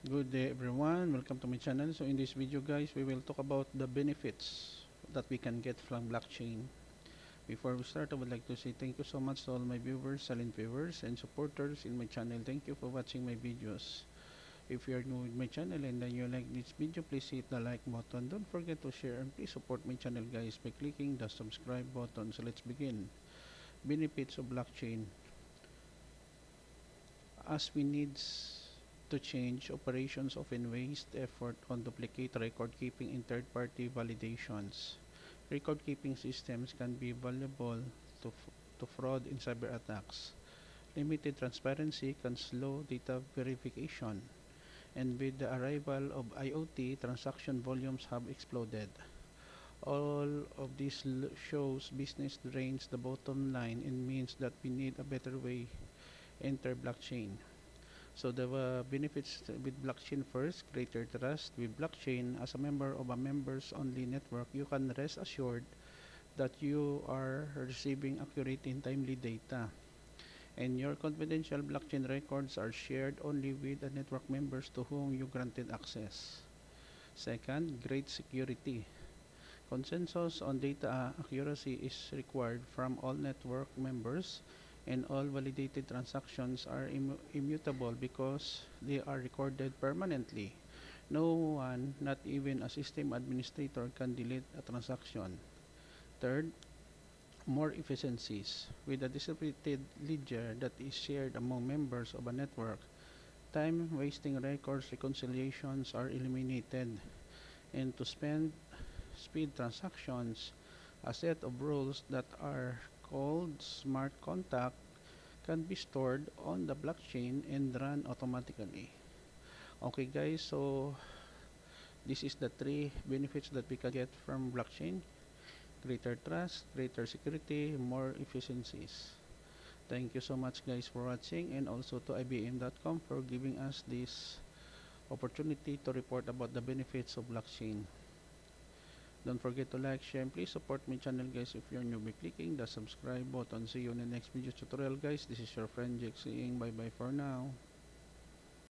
Good day everyone, welcome to my channel. So in this video guys, we will talk about the benefits that we can get from blockchain. Before we start, I would like to say thank you so much to all my viewers, silent viewers and supporters in my channel. Thank you for watching my videos. If you are new with my channel and you like this video, please hit the like button. Don't forget to share and please support my channel guys by clicking the subscribe button. So let's begin. Benefits of blockchain. As we need to change operations often waste effort on duplicate record keeping in third-party validations. Record keeping systems can be vulnerable to fraud in cyber attacks. Limited transparency can slow data verification. And with the arrival of IoT, transaction volumes have exploded. All of this shows business drains the bottom line and means that we need a better way enter blockchain. So the benefits with blockchain first, greater trust. With blockchain, as a member of a members-only network, you can rest assured that you are receiving accurate and timely data. And your confidential blockchain records are shared only with the network members to whom you granted access. Second, great security. Consensus on data accuracy is required from all network members, and all validated transactions are immutable because they are recorded permanently. No one, not even a system administrator, can delete a transaction. Third, more efficiencies. With a distributed ledger that is shared among members of a network, time-wasting records reconciliations are eliminated, and to speed transactions, a set of rules that are called smart contract can be stored on the blockchain and run automatically. Okay guys, so this is the three benefits that we can get from blockchain: greater trust, greater security, more efficiencies. Thank you so much guys for watching, and also to ibm.com for giving us this opportunity to report about the benefits of blockchain. Don't forget to like, share, and please support my channel guys if you're new by clicking the subscribe button. See you in the next video tutorial guys. This is your friend Jake saying bye bye for now.